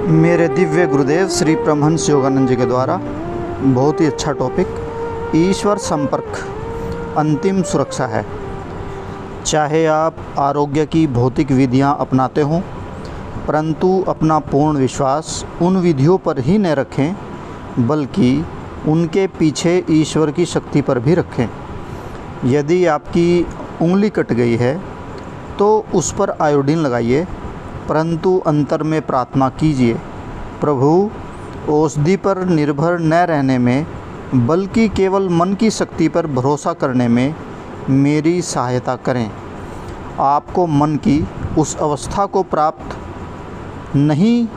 मेरे दिव्य गुरुदेव श्री परमहंस योगानंद जी के द्वारा बहुत ही अच्छा टॉपिक, ईश्वर संपर्क अंतिम सुरक्षा है। चाहे आप आरोग्य की भौतिक विधियां अपनाते हों, परंतु अपना पूर्ण विश्वास उन विधियों पर ही न रखें, बल्कि उनके पीछे ईश्वर की शक्ति पर भी रखें। यदि आपकी उंगली कट गई है तो उस पर आयोडीन लगाइए, परंतु अंतर में प्रार्थना कीजिए, प्रभु औषधि पर निर्भर न रहने में बल्कि केवल मन की शक्ति पर भरोसा करने में मेरी सहायता करें। आपको मन की उस अवस्था को प्राप्त नहीं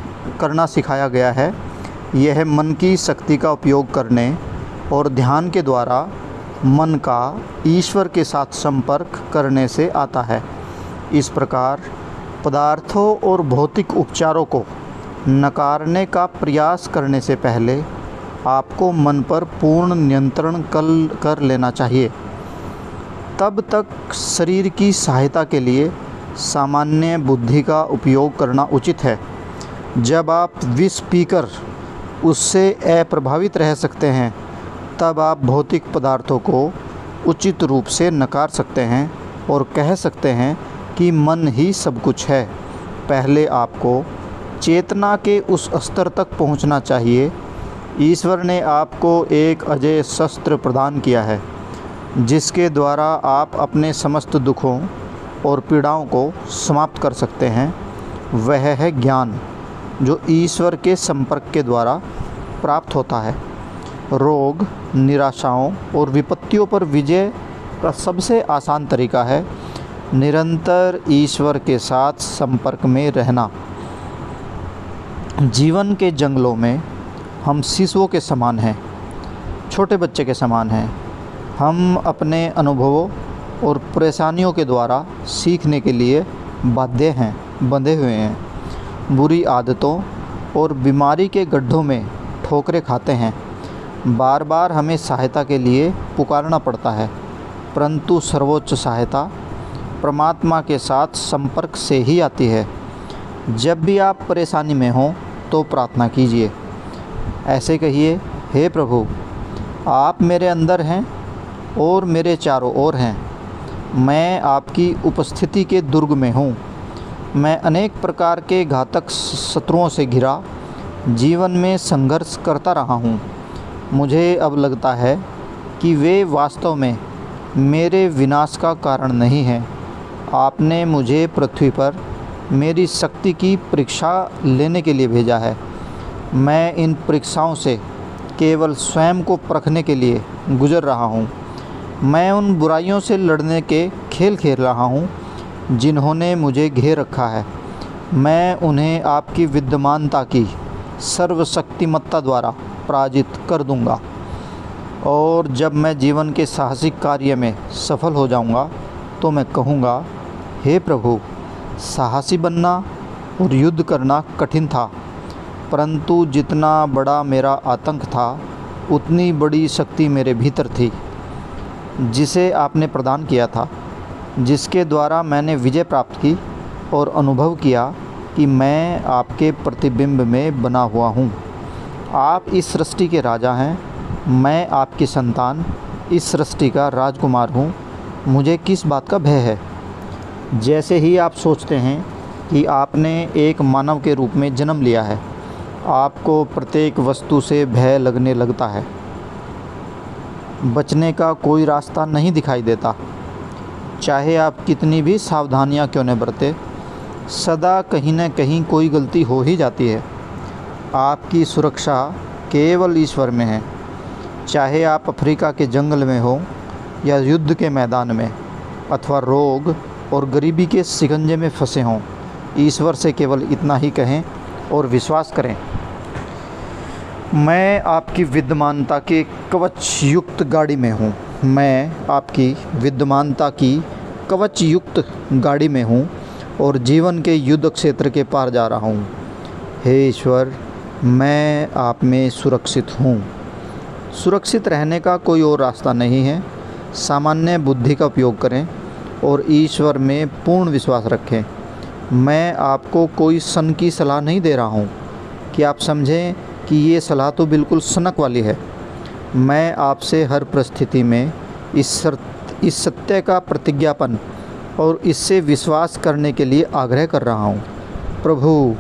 करना सिखाया गया है। यह मन की शक्ति का उपयोग करने और ध्यान के द्वारा मन का ईश्वर के साथ संपर्क करने से आता है। इस प्रकार पदार्थों और भौतिक उपचारों को नकारने का प्रयास करने से पहले आपको मन पर पूर्ण नियंत्रण कर लेना चाहिए। तब तक शरीर की सहायता के लिए सामान्य बुद्धि का उपयोग करना उचित है। जब आप विष पीकर उससे अप्रभावित रह सकते हैं, तब आप भौतिक पदार्थों को उचित रूप से नकार सकते हैं और कह सकते हैं कि मन ही सब कुछ है। पहले आपको चेतना के उस स्तर तक पहुंचना चाहिए। ईश्वर ने आपको एक अजेय शस्त्र प्रदान किया है, जिसके द्वारा आप अपने समस्त दुखों और पीड़ाओं को समाप्त कर सकते हैं। वह है ज्ञान, जो ईश्वर के संपर्क के द्वारा प्राप्त होता है। रोग, निराशाओं और विपत्तियों पर विजय का सबसे आसान तरीका है निरंतर ईश्वर के साथ संपर्क में रहना। जीवन के जंगलों में हम शिशुओं के समान हैं, छोटे बच्चे के समान हैं। हम अपने अनुभवों और परेशानियों के द्वारा सीखने के लिए बाध्य हैं, बंधे हुए हैं। बुरी आदतों और बीमारी के गड्ढों में ठोकरें खाते हैं। बार बार हमें सहायता के लिए पुकारना पड़ता है, परंतु सर्वोच्च सहायता परमात्मा के साथ संपर्क से ही आती है। जब भी आप परेशानी में हों तो प्रार्थना कीजिए। ऐसे कहिए, हे प्रभु, आप मेरे अंदर हैं और मेरे चारों ओर हैं। मैं आपकी उपस्थिति के दुर्ग में हूँ। मैं अनेक प्रकार के घातक शत्रुओं से घिरा जीवन में संघर्ष करता रहा हूँ। मुझे अब लगता है कि वे वास्तव में मेरे विनाश का कारण नहीं हैं। आपने मुझे पृथ्वी पर मेरी शक्ति की परीक्षा लेने के लिए भेजा है। मैं इन परीक्षाओं से केवल स्वयं को परखने के लिए गुजर रहा हूँ। मैं उन बुराइयों से लड़ने के खेल खेल रहा हूँ जिन्होंने मुझे घेर रखा है। मैं उन्हें आपकी विद्यमानता की सर्वशक्तिमत्ता द्वारा पराजित कर दूंगा। और जब मैं जीवन के साहसिक कार्य में सफल हो जाऊंगा तो मैं कहूँगा, हे प्रभु, साहसी बनना और युद्ध करना कठिन था, परंतु जितना बड़ा मेरा आतंक था उतनी बड़ी शक्ति मेरे भीतर थी, जिसे आपने प्रदान किया था, जिसके द्वारा मैंने विजय प्राप्त की और अनुभव किया कि मैं आपके प्रतिबिंब में बना हुआ हूँ। आप इस सृष्टि के राजा हैं, मैं आपकी संतान, इस सृष्टि का राजकुमार हूँ। मुझे किस बात का भय है? जैसे ही आप सोचते हैं कि आपने एक मानव के रूप में जन्म लिया है, आपको प्रत्येक वस्तु से भय लगने लगता है। बचने का कोई रास्ता नहीं दिखाई देता। चाहे आप कितनी भी सावधानियां क्यों न बरतें, सदा कहीं न कहीं कोई गलती हो ही जाती है। आपकी सुरक्षा केवल ईश्वर में है। चाहे आप अफ्रीका के जंगल में हो या युद्ध के मैदान में, अथवा रोग और गरीबी के शिकंजे में फंसे हों, ईश्वर से केवल इतना ही कहें और विश्वास करें, मैं आपकी विद्यमानता के कवच युक्त गाड़ी में हूँ। मैं आपकी विद्यमानता की कवच युक्त गाड़ी में हूँ और जीवन के युद्ध क्षेत्र के पार जा रहा हूँ। हे ईश्वर, मैं आप में सुरक्षित हूँ। सुरक्षित रहने का कोई और रास्ता नहीं है। सामान्य बुद्धि का उपयोग करें और ईश्वर में पूर्ण विश्वास रखें। मैं आपको कोई सन की सलाह नहीं दे रहा हूँ। कि आप समझें कि ये सलाह तो बिल्कुल सनक वाली है। मैं आपसे हर परिस्थिति में इस सत्य का प्रतिज्ञापन और इससे विश्वास करने के लिए आग्रह कर रहा हूँ। प्रभु,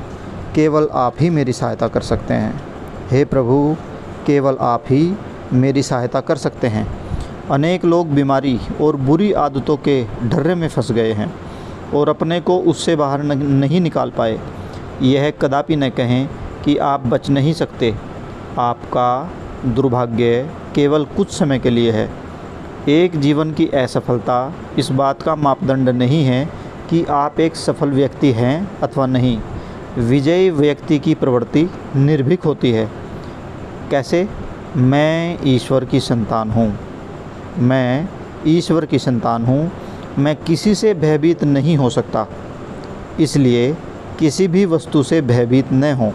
केवल आप ही मेरी सहायता कर सकते हैं। हे प्रभु, केवल आप ही मेरी सहायता कर सकते हैं। अनेक लोग बीमारी और बुरी आदतों के ढर्रे में फंस गए हैं और अपने को उससे बाहर नहीं निकाल पाए। यह कदापि न कहें कि आप बच नहीं सकते। आपका दुर्भाग्य केवल कुछ समय के लिए है। एक जीवन की असफलता इस बात का मापदंड नहीं है कि आप एक सफल व्यक्ति हैं अथवा नहीं। विजयी व्यक्ति की प्रवृत्ति निर्भीक होती है। कैसे? मैं ईश्वर की संतान हूँ। मैं ईश्वर की संतान हूँ। मैं किसी से भयभीत नहीं हो सकता, इसलिए किसी भी वस्तु से भयभीत न हो।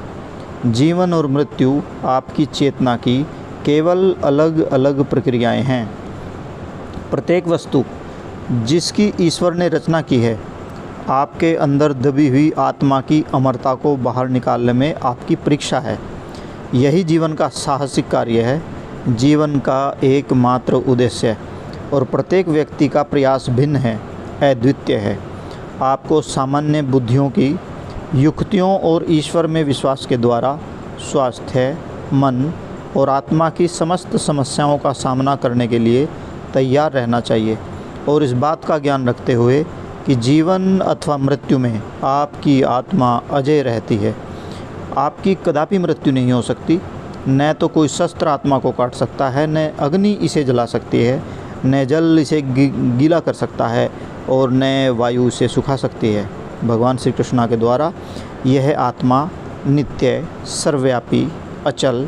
जीवन और मृत्यु आपकी चेतना की केवल अलग अलग प्रक्रियाएं हैं। प्रत्येक वस्तु जिसकी ईश्वर ने रचना की है, आपके अंदर दबी हुई आत्मा की अमरता को बाहर निकालने में आपकी परीक्षा है। यही जीवन का साहसिक कार्य है, जीवन का एकमात्र उद्देश्य, और प्रत्येक व्यक्ति का प्रयास भिन्न है, अद्वितीय है। आपको सामान्य बुद्धियों की युक्तियों और ईश्वर में विश्वास के द्वारा स्वास्थ्य, मन और आत्मा की समस्त समस्याओं का सामना करने के लिए तैयार रहना चाहिए, और इस बात का ज्ञान रखते हुए कि जीवन अथवा मृत्यु में आपकी आत्मा अजय रहती है। आपकी कदापि मृत्यु नहीं हो सकती। न तो कोई शस्त्र आत्मा को काट सकता है, न अग्नि इसे जला सकती है, न जल इसे गीला कर सकता है, और न वायु इसे सुखा सकती है। भगवान श्री कृष्ण के द्वारा यह आत्मा नित्य, सर्वव्यापी, अचल,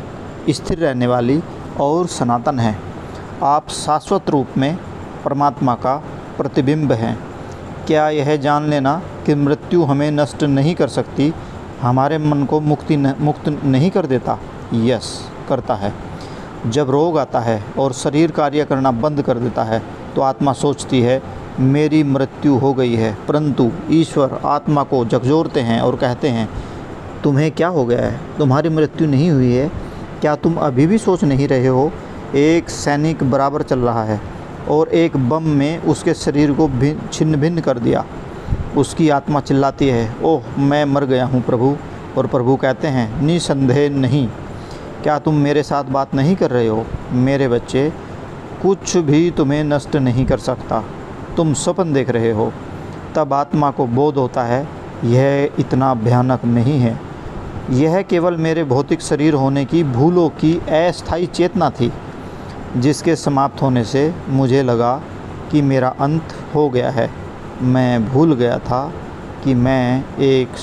स्थिर रहने वाली और सनातन है। आप शाश्वत रूप में परमात्मा का प्रतिबिंब हैं। क्या यह जान लेना कि मृत्यु हमें नष्ट नहीं कर सकती, हमारे मन को मुक्त नहीं कर देता? यस, करता है। जब रोग आता है और शरीर कार्य करना बंद कर देता है तो आत्मा सोचती है मेरी मृत्यु हो गई है, परंतु ईश्वर आत्मा को झकझोरते हैं और कहते हैं तुम्हें क्या हो गया है, तुम्हारी मृत्यु नहीं हुई है। क्या तुम अभी भी सोच नहीं रहे हो? एक सैनिक बराबर चल रहा है और एक बम में उसके शरीर को छिन्न भिन्न कर दिया। उसकी आत्मा चिल्लाती है, ओह मैं मर गया हूँ प्रभु, और प्रभु कहते हैं निसंदेह नहीं। क्या तुम मेरे साथ बात नहीं कर रहे हो? मेरे बच्चे, कुछ भी तुम्हें नष्ट नहीं कर सकता, तुम स्वप्न देख रहे हो। तब आत्मा को बोध होता है यह इतना भयानक नहीं है, यह केवल मेरे भौतिक शरीर होने की भूलों की अस्थायी चेतना थी, जिसके समाप्त होने से मुझे लगा कि मेरा अंत हो गया है। मैं भूल गया था कि मैं एक